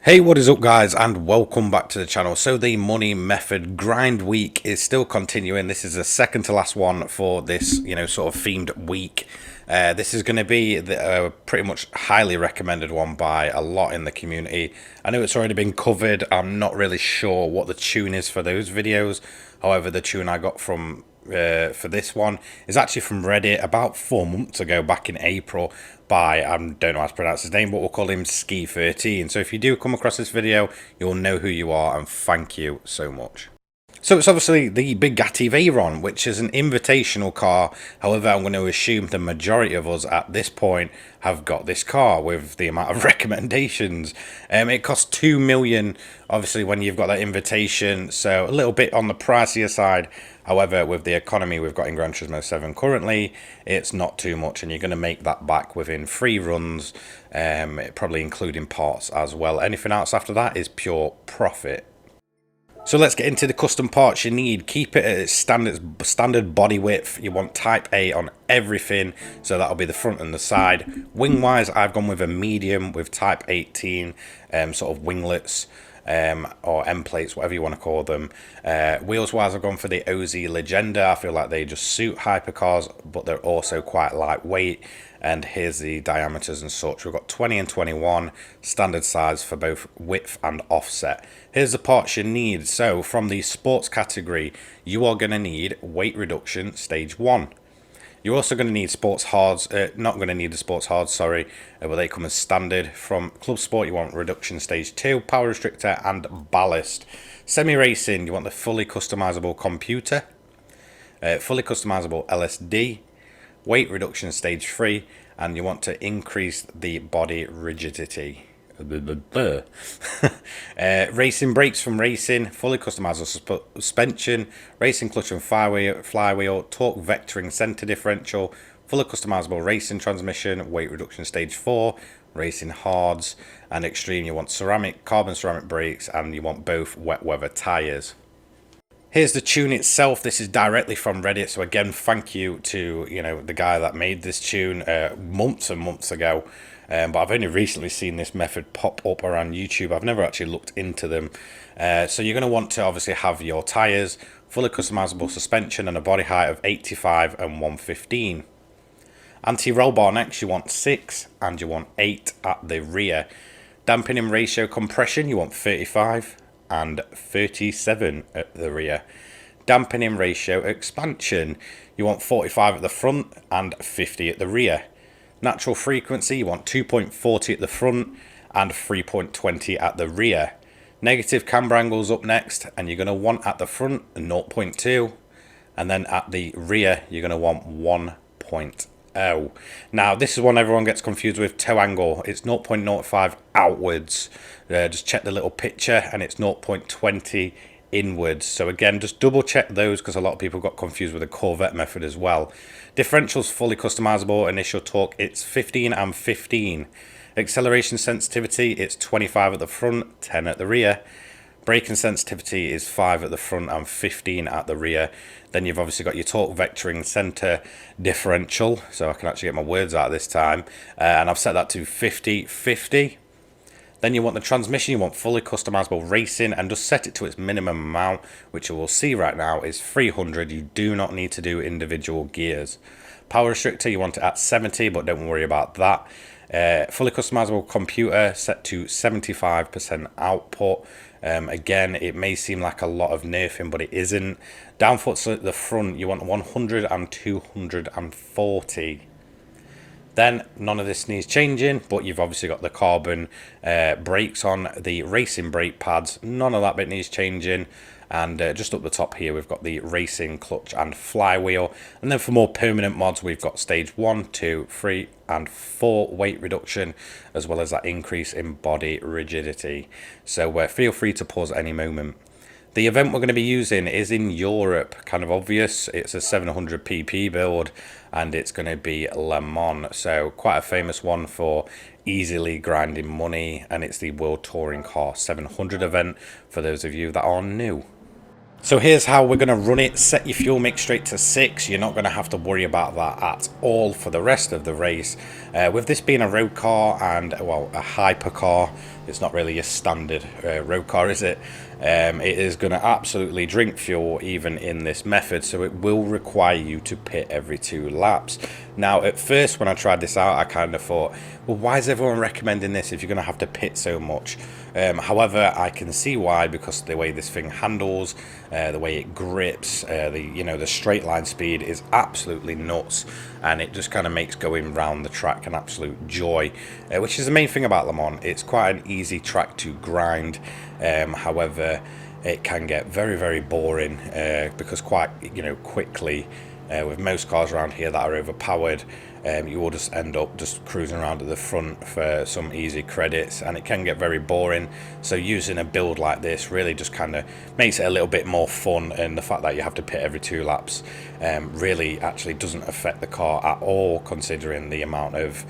Hey, what is up guys, and welcome back to the channel. So the money method grind week is still continuing. This is the second to last one for this, sort of themed week. This is going to be the pretty much highly recommended one by a lot in the community. I know it's already been covered. I'm not really sure what the tune is for those videos. However, the tune I got from for this one is actually from Reddit about 4 months ago, back in April, by I don't know how to pronounce his name, but we'll call him Ski13. So if you do come across this video, you'll know who you are, and thank you so much. So it's obviously the Bugatti Veyron, which is an invitational car. However, I'm going to assume the majority of us at this point have got this car with the amount of recommendations. It costs 2 million, obviously, when you've got that invitation, so a little bit on the pricier side. However, with the economy we've got in Gran Turismo 7 currently, it's not too much, and you're going to make that back within 3 runs, probably including parts as well. Anything else after that is pure profit. So let's get into the custom parts you need. Keep it at its standard body width. You want type A on everything, so that'll be the front and the side. Wing wise, I've gone with a medium with type 18 sort of winglets, or end plates, whatever you want to call them. Wheels wise, I've gone for the OZ Legenda. I feel like they just suit hypercars, but they're also quite lightweight. And here's the diameters and such. We've got 20 and 21 standard size for both width and offset. Here's the parts you need. So from the sports category, you are going to need weight reduction stage 1. You're also going to need sports hards, not going to need the sports hards, sorry, but they come as standard. From club sport, you want reduction stage 2, power restrictor and ballast. Semi-racing, you want the fully customizable computer, fully customizable LSD, weight reduction stage 3, and you want to increase the body rigidity. Racing brakes from racing, fully customizable suspension, racing clutch and flywheel, torque vectoring center differential, fully customizable racing transmission, weight reduction stage 4, racing hards, and extreme you want carbon ceramic brakes, and you want both wet weather tires. Here's the tune itself. This is directly from Reddit, so again, thank you to the guy that made this tune months and months ago. But I've only recently seen this method pop up around YouTube. I've never actually looked into them. So you're going to want to obviously have your tyres, fully customizable suspension, and a body height of 85 and 115. Anti-roll bar necks, you want 6 and you want 8 at the rear. Dampening ratio compression, you want 35 and 37 at the rear. Dampening ratio expansion, you want 45 at the front and 50 at the rear. Natural frequency, you want 2.40 at the front and 3.20 at the rear. Negative camber angles up next, and you're going to want at the front 0.2, and then at the rear you're going to want 1.0. Now this is one everyone gets confused with. Toe angle, it's 0.05 outwards. Just check the little picture, and it's 0.20 inwards. So again, just double check those, because a lot of people got confused with the Corvette method as well. Differentials fully customizable. Initial torque, it's 15 and 15. Acceleration sensitivity, it's 25 at the front, 10 at the rear. Braking sensitivity is 5 at the front and 15 at the rear. Then you've obviously got your torque vectoring center differential, so I can actually get my words out this time, and I've set that to 50-50. Then you want the transmission, you want fully customizable racing, and just set it to its minimum amount, which you will see right now is 300. You do not need to do individual gears. Power restrictor, you want it at 70, but don't worry about that. Fully customizable computer set to 75% output. Again, it may seem like a lot of nerfing, but it isn't. Downforce at the front, you want 100 and 240. Then none of this needs changing, but you've obviously got the carbon brakes on the racing brake pads. None of that bit needs changing. And just up the top here, we've got the racing clutch and flywheel. And then for more permanent mods, we've got stage 1, 2, 3, and 4 weight reduction, as well as that increase in body rigidity. So feel free to pause at any moment. The event we're going to be using is in Europe, kind of obvious. It's a 700 pp build, and it's going to be Le Mans, so quite a famous one for easily grinding money, and it's the World Touring Car 700 event for those of you that are new. So here's how we're going to run it. Set your fuel mix straight to 6. You're not going to have to worry about that at all for the rest of the race. With this being a road car and, well, a hypercar, It's not really a standard road car, is it? It is going to absolutely drink fuel even in this method, so it will require you to pit every 2 laps. Now, at first when I tried this out, I kind of thought, well, why is everyone recommending this if you're going to have to pit so much? However, I can see why, because the way this thing handles, the way it grips, the straight line speed is absolutely nuts, and it just kind of makes going round the track an absolute joy, which is the main thing about Le Mans. It's quite an easy track to grind. However, it can get very, very boring because quite quickly, with most cars around here that are overpowered, you will just end up just cruising around at the front for some easy credits, and it can get very boring. So using a build like this really just kind of makes it a little bit more fun, and the fact that you have to pit every 2 laps really actually doesn't affect the car at all, considering the amount of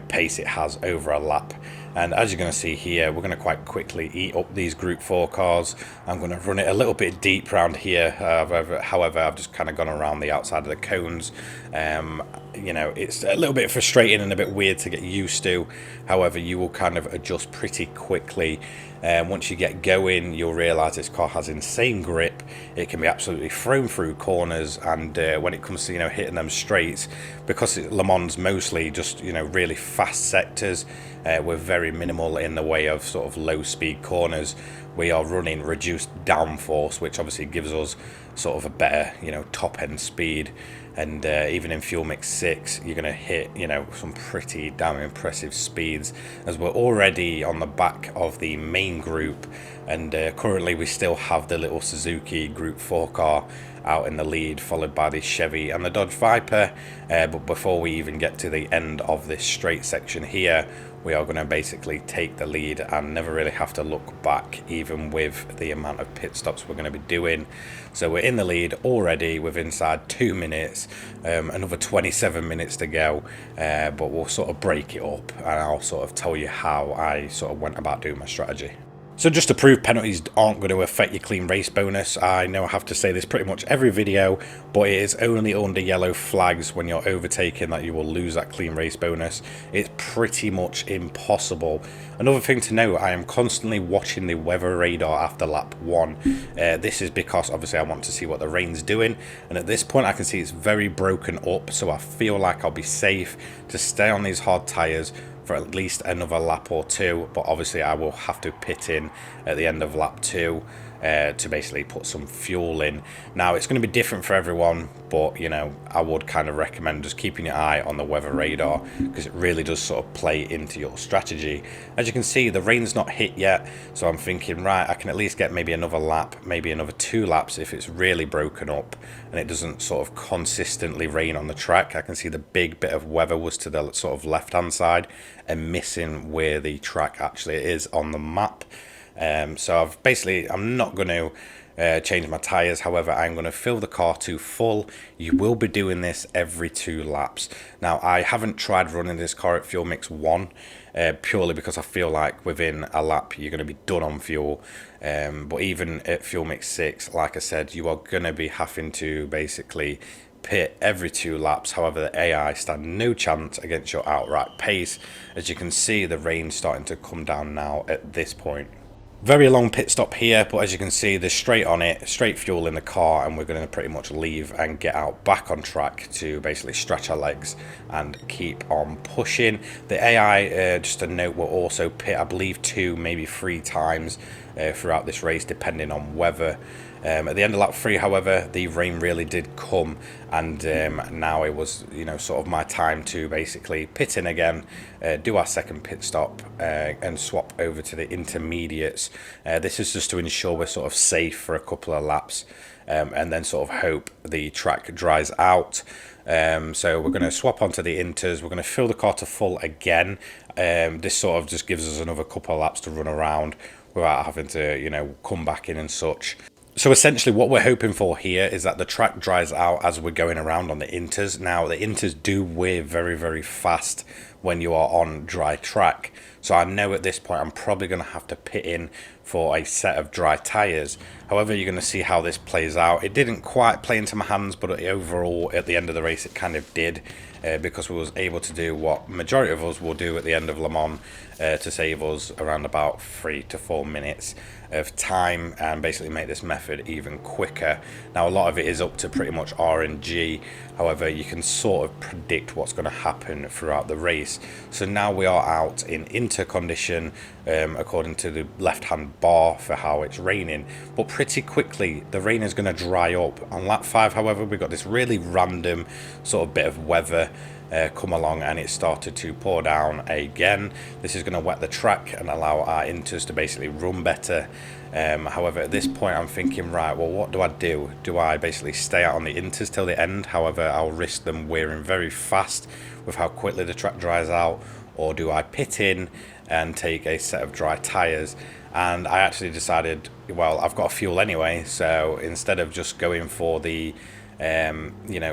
pace it has over a lap. And as you're going to see here, we're going to quite quickly eat up these Group 4 cars. I'm going to run it a little bit deep around here. However, I've just kind of gone around the outside of the cones. It's a little bit frustrating and a bit weird to get used to. However, you will kind of adjust pretty quickly. Once you get going, you'll realise this car has insane grip. It can be absolutely thrown through corners, and when it comes to hitting them straights, because Le Mans mostly just really fast sectors, we're very minimal in the way of sort of low speed corners. We are running reduced downforce, which obviously gives us sort of a better top end speed. And even in Fuel Mix 6, you're going to hit some pretty damn impressive speeds, as we're already on the back of the main group, and currently we still have the little Suzuki Group 4 car out in the lead, followed by the Chevy and the Dodge Viper. But before we even get to the end of this straight section here, we are going to basically take the lead and never really have to look back, even with the amount of pit stops we're going to be doing. So we're in the lead already with inside 2 minutes, another 27 minutes to go, but we'll sort of break it up, and I'll sort of tell you how I sort of went about doing my strategy. So just to prove penalties aren't going to affect your clean race bonus, I know I have to say this pretty much every video, but it is only under yellow flags when you're overtaking that you will lose that clean race bonus. It's pretty much impossible. Another thing to note, I am constantly watching the weather radar after lap 1. This is because obviously I want to see what the rain's doing, and at this point I can see it's very broken up, so I feel like I'll be safe to stay on these hard tyres for at least another lap or 2, but obviously I will have to pit in at the end of lap 2 to basically put some fuel in. Now it's going to be different for everyone, but I would kind of recommend just keeping your eye on the weather radar, because it really does sort of play into your strategy. As you can see, the rain's not hit yet, so I'm thinking, right, I can at least get maybe another lap, maybe another 2 laps if it's really broken up and it doesn't sort of consistently rain on the track. I can see the big bit of weather was to the sort of left hand side and missing where the track actually is on the map. So I'm not going to change my tyres. However, I'm going to fill the car to full. You will be doing this every 2 laps. Now, I haven't tried running this car at Fuel Mix 1 purely because I feel like within a lap you're going to be done on fuel. But even at Fuel Mix 6, like I said, you are going to be having to basically pit every 2 laps. However, the AI stand no chance against your outright pace. As you can see, the rain's starting to come down now at this point. Very long pit stop here, but as you can see, there's straight on it, straight fuel in the car, and we're going to pretty much leave and get out back on track to basically stretch our legs and keep on pushing. The AI, just a note, will also pit, I believe, 2, maybe 3 times throughout this race, depending on weather. At the end of lap 3, however, the rain really did come, and now it was, sort of my time to basically pit in again, do our second pit stop, and swap over to the intermediates. This is just to ensure we're sort of safe for a couple of laps, and then sort of hope the track dries out. So we're going to swap onto the inters. We're going to fill the car to full again. This sort of just gives us another couple of laps to run around without having to, come back in and such. So essentially what we're hoping for here is that the track dries out as we're going around on the inters. Now, the inters do wear very, very fast when you are on dry track. So I know at this point I'm probably going to have to pit in for a set of dry tyres. However, you're going to see how this plays out. It didn't quite play into my hands, but overall at the end of the race it kind of did, because we was able to do what majority of us will do at the end of Le Mans, to save us around about 3 to 4 minutes of time and basically make this method even quicker. Now a lot of it is up to pretty much RNG, however you can sort of predict what's going to happen throughout the race. So now we are out in inter condition, according to the left hand bar for how it's raining, but pretty quickly the rain is going to dry up. On lap 5 however, we got this really random sort of bit of weather come along and it started to pour down again. This is going to wet the track and allow our inters to basically run better. However, at this point I'm thinking, right, well, what do? Do I basically stay out on the inters till the end? However, I'll risk them wearing very fast with how quickly the track dries out, or do I pit in and take a set of dry tyres? And I actually decided, well, I've got fuel anyway, so instead of just going for the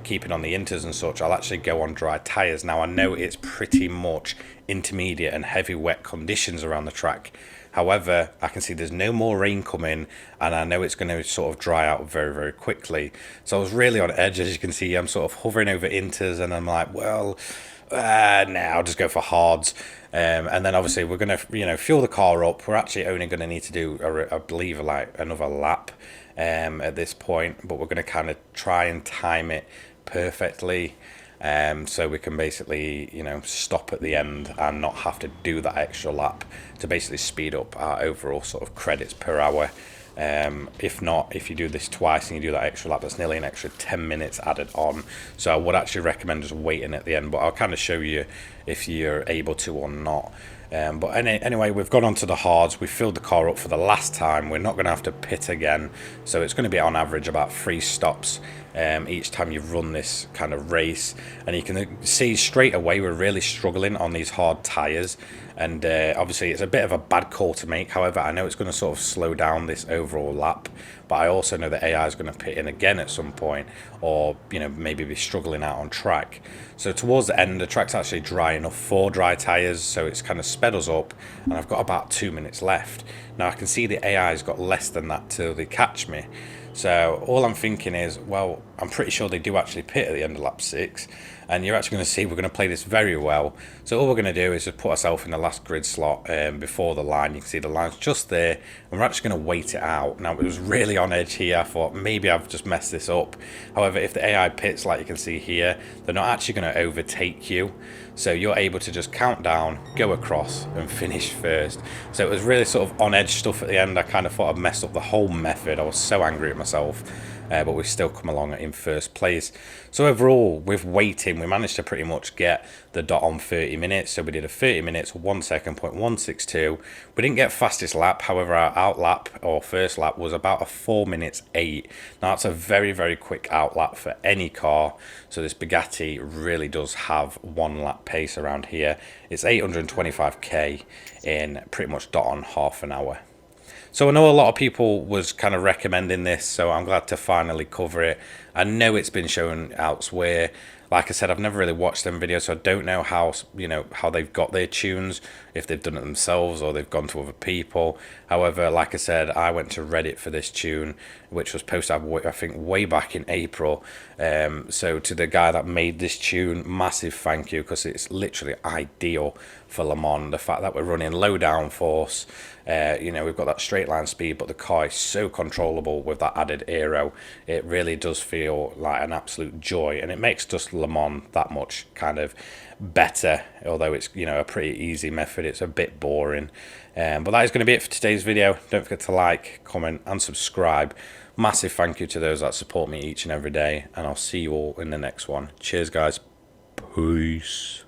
keeping on the inters and such, I'll actually go on dry tyres. Now I know it's pretty much intermediate and heavy wet conditions around the track, however I can see there's no more rain coming and I know it's going to sort of dry out very, very quickly. So I was really on edge. As you can see, I'm sort of hovering over inters and I'm like, well, now I'll just go for hards. And then obviously we're going to fuel the car up. We're actually only going to need to do I believe like another lap at this point, but we're going to kind of try and time it perfectly, so we can basically stop at the end and not have to do that extra lap to basically speed up our overall sort of credits per hour. If not, if you do this twice and you do that extra lap, that's nearly an extra 10 minutes added on. So I would actually recommend just waiting at the end, but I'll kind of show you if you're able to or not. But anyway, we've gone on to the hards. We filled the car up for the last time. We're not going to have to pit again, so it's going to be on average about 3 stops each time you run this kind of race. And you can see straight away we're really struggling on these hard tyres, and obviously it's a bit of a bad call to make. However, I know it's going to sort of slow down this overall lap, but I also know that AI is going to pit in again at some point, or maybe be struggling out on track. So towards the end, the track's actually dry enough for dry tyres, so it's kind of sped us up, and I've got about 2 minutes left. Now I can see the AI's got less than that till they catch me. So all I'm thinking is, well, I'm pretty sure they do actually pit at the end of lap 6, and you're actually going to see we're going to play this very well. So all we're going to do is just put ourselves in the last grid slot before the line. You can see the line's just there, and we're actually going to wait it out. Now, it was really on edge here. I thought maybe I've just messed this up. However, if the AI pits, like you can see here, they're not actually going to overtake you. So you're able to just count down, go across, and finish first. So it was really sort of on edge stuff at the end. I kind of thought I'd messed up the whole method. I was so angry at myself. But we've still come along in first place. So overall, with waiting, we managed to pretty much get the dot on 30 minutes. So we did a 30 minutes, 1 second, 0.162. We didn't get fastest lap. However, our out lap or first lap was about a 4 minutes 8. Now that's a very, very quick out lap for any car. So this Bugatti really does have 1 lap pace around here. It's 825k in pretty much dot on half an hour. So I know a lot of people was kind of recommending this, so I'm glad to finally cover it. I know it's been shown elsewhere. Like I said, I've never really watched them videos, so I don't know how how they've got their tunes, if they've done it themselves or they've gone to other people. However, like I said, I went to Reddit for this tune, which was posted, I think, way back in April. So to the guy that made this tune, massive thank you, because it's literally ideal for Le Mans. The fact that we're running low downforce, we've got that straight line speed, but the car is so controllable with that added aero. It really does feel like an absolute joy, and it makes just Le Mans that much kind of better. Although it's a pretty easy method, it's a bit boring. But that is going to be it for today's video. Don't forget to like, comment, and subscribe. Massive thank you to those that support me each and every day, and I'll see you all in the next one. Cheers, guys. Peace.